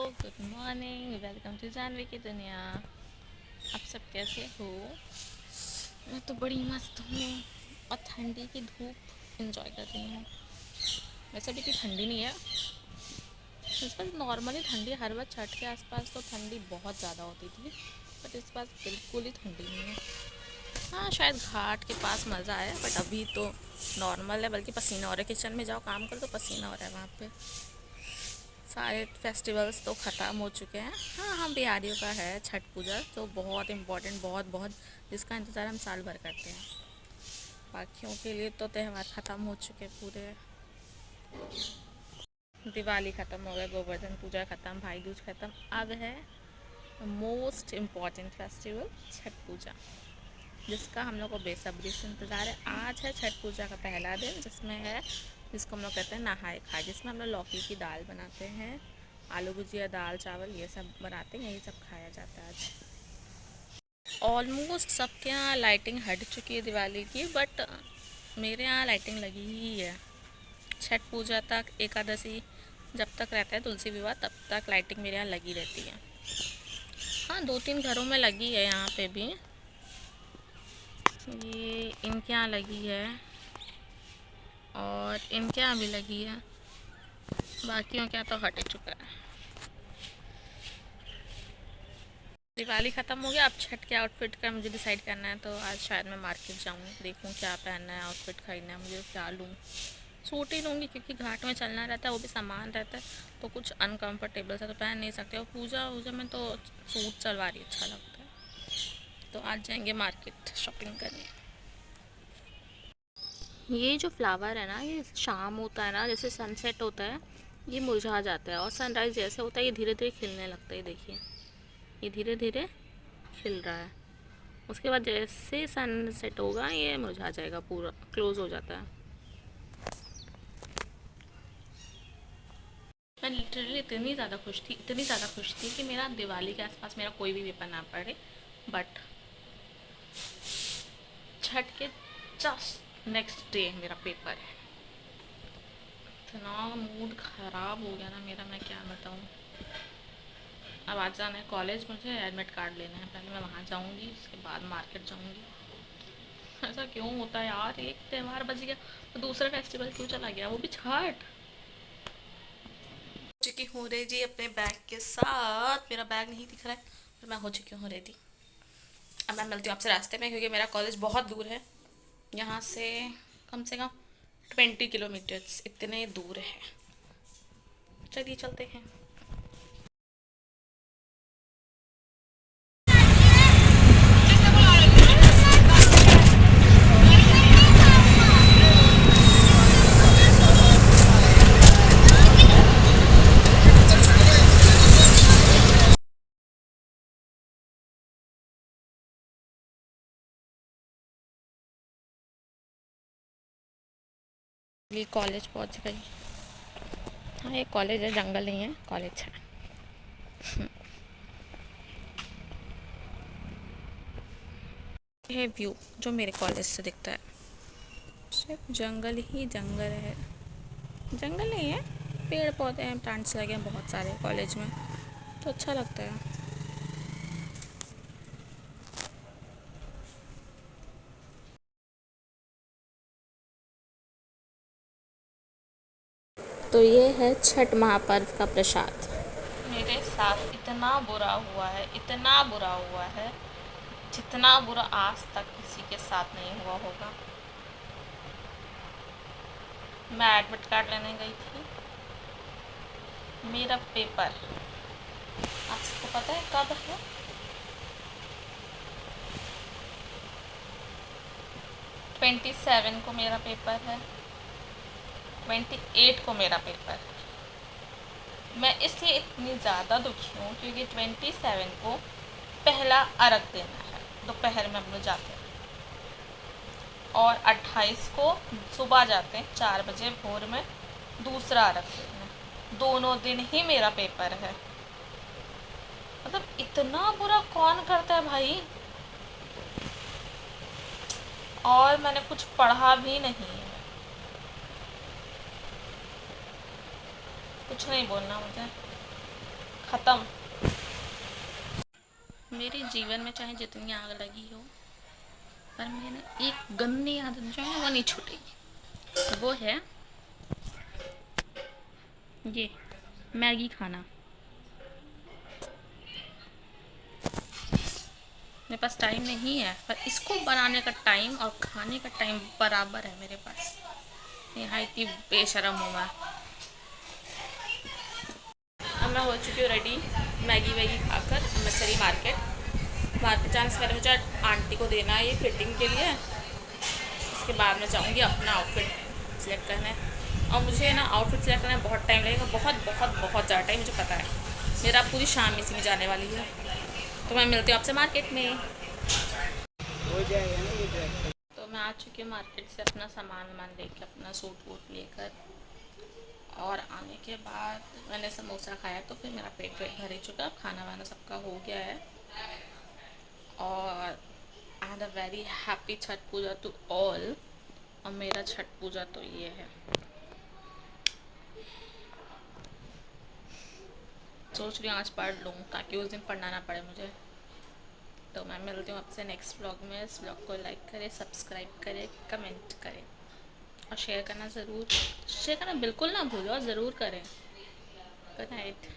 Good morning, welcome to Janvi की दुनिया। आप सब कैसे हो? मैं तो बड़ी मस्त हूँ और ठंडी की धूप इंजॉय कर रही हूँ। वैसे भी इतनी ठंडी नहीं है, इस बार नॉर्मली ठंडी हर बार छठ के आसपास तो ठंडी बहुत ज़्यादा होती थी, बट इस बार बिल्कुल ही ठंडी नहीं है। हाँ, शायद घाट के पास मज़ा आया, बट अभी तो नॉर्मल है, बल्कि पसीना हो रहा है। किचन में जाओ काम करो तो पसीना हो रहा है वहाँ पे। सारे फेस्टिवल्स तो ख़त्म हो चुके हैं। हाँ, हम बिहारियों का है छठ पूजा, तो बहुत इम्पोर्टेंट, बहुत बहुत, जिसका इंतज़ार हम साल भर करते हैं। बाकियों के लिए तो त्यौहार ख़त्म हो चुके पूरे। दिवाली ख़त्म हो गया, गोवर्धन पूजा ख़त्म, भाई दूज ख़त्म। अब है मोस्ट इम्पॉर्टेंट फेस्टिवल छठ पूजा, जिसका हम लोग को बेसब्री से इंतज़ार है। आज है छठ पूजा का पहला दिन, जिसको हम लोग कहते हैं नहाए खाए, जिसमें हम लोग लौकी की दाल बनाते हैं, आलू भुजिया, दाल चावल ये सब बनाते हैं, यही सब खाया जाता है आज। ऑलमोस्ट सबके यहाँ लाइटिंग हट चुकी है दिवाली की, बट मेरे यहाँ लाइटिंग लगी ही है। छठ पूजा तक, एकादशी जब तक रहता है, तुलसी विवाह, तब तक लाइटिंग मेरे यहाँ लगी रहती है। हाँ, 2-3 घरों में लगी है यहाँ पे भी। ये इनके यहाँ लगी है और इनके यहाँ भी लगी है, बाकियों के यहाँ तो हट चुका है। दिवाली ख़त्म हो गया, अब छठ के आउटफिट का मुझे डिसाइड करना है, तो आज शायद मैं मार्केट जाऊँ, देखूँ क्या पहनना है, आउटफिट खरीदना है मुझे, क्या लूँ। सूट ही लूँगी क्योंकि घाट में चलना रहता है, वो भी सामान रहता है, तो कुछ अनकम्फर्टेबल सा तो पहन नहीं सकते। और पूजा वूजा में तो सूट सलवार ही अच्छा लगता है। तो आज जाएंगे मार्केट शॉपिंग करने। ये जो फ्लावर है ना, ये शाम होता है ना, जैसे सनसेट होता है, ये मुरझा जाता है, और सनराइज़ जैसे होता है ये धीरे धीरे खिलने लगता है। देखिए, ये धीरे धीरे खिल रहा है। उसके बाद जैसे सनसेट होगा ये मुरझा जाएगा, पूरा क्लोज हो जाता है। मैं लिटरली इतनी ज़्यादा खुश थी, इतनी ज़्यादा खुश थी कि मेरा दिवाली के आसपास मेरा कोई भी पेपर ना पड़े, बट छठ के जस्ट नेक्स्ट डे मेरा पेपर है। इतना मूड ख़राब हो गया ना मेरा, मैं क्या बताऊँ। अब आज जाना है कॉलेज, मुझे एडमिट कार्ड लेना है, पहले मैं वहाँ जाऊँगी, उसके बाद मार्केट जाऊँगी। ऐसा क्यों होता है यार, एक त्यौहार बच गया तो दूसरा फेस्टिवल क्यों चला गया, वो भी छठ। चुकी हूँ रेडी अपने बैग के साथ। मेरा बैग नहीं दिख रहा है, पर मैं हो चुकी हूँ रेडी। अब मैं मिलती हूँ आपसे रास्ते में, क्योंकि मेरा कॉलेज बहुत दूर है यहाँ से, कम से कम 20 किलोमीटर्स इतने दूर है। चलिए चलते हैं। ये कॉलेज पहुँच गई। हाँ, ये कॉलेज है, जंगल नहीं है, कॉलेज है। ये व्यू जो मेरे कॉलेज से दिखता है, सिर्फ जंगल ही जंगल है। जंगल नहीं है, पेड़ पौधे हैं, प्लांट्स लगे हैं बहुत सारे कॉलेज में, तो अच्छा लगता है। तो ये है छठ महापर्व का प्रसाद। मेरे साथ इतना बुरा हुआ है, इतना बुरा हुआ है, जितना बुरा आज तक किसी के साथ नहीं हुआ होगा। मैं एडमिट कार्ड लेने गई थी, मेरा पेपर आपको पता है कब है? 27 को मेरा पेपर है, 28 को मेरा पेपर है। मैं इसलिए इतनी ज़्यादा दुखी हूँ क्योंकि 27 को पहला अर्घ देना है, दोपहर में हम लोग जाते हैं, और 28 को सुबह जाते हैं 4 बजे भोर में दूसरा अर्घ देना। दोनों दिन ही मेरा पेपर है। मतलब इतना बुरा कौन करता है भाई। और मैंने कुछ पढ़ा भी नहीं है, कुछ नहीं बोलना मुझे, ख़त्म। मेरे जीवन में चाहे जितनी आग लगी हो, पर मैंने एक गंदी आदत जो है वो नहीं छूटेगी। वो है ये मैगी खाना। मेरे पास टाइम नहीं है, पर इसको बनाने का टाइम और खाने का टाइम बराबर है मेरे पास। यहाँ इतनी बेशरम हूँ मैं। अब मैं हो चुकी हूँ रेडी मैगी वैगी खाकर। अब मैं चली मार्केट। मार्केट जाने से पहले मुझे आंटी को देना है ये फिटिंग के लिए। उसके बाद मैं जाऊँगी अपना आउटफिट सिलेक्ट करने। और मुझे ना आउटफिट सिलेक्ट करने में बहुत टाइम लगेगा, बहुत बहुत बहुत ज़्यादा टाइम, मुझे पता है। मेरा पूरी शाम इसी में जाने वाली है। तो मैं मिलती हूँ आपसे मार्केट में। हो जाएगा ना ये ड्रेस। तो मैं आ चुकी हूँ मार्केट से अपना सामान वामान लेकर, अपना सूट वूट लेकर। और आने के बाद मैंने समोसा खाया, तो फिर मेरा पेट वेट भर ही चुका। अब खाना वाना सबका हो गया है। और I had a very happy Chhath Puja to all. और मेरा छठ पूजा तो ये है। सोच रही हूँ आज पढ़ लूँ ताकि उस दिन पढ़ना ना पड़े मुझे। तो मैं मिलती हूँ आपसे नेक्स्ट व्लॉग में। इस व्लॉग को लाइक करें, सब्सक्राइब करें, कमेंट करें और शेयर करना ज़रूर। शेयर करना बिल्कुल ना भूलो, ज़रूर करें। Good night.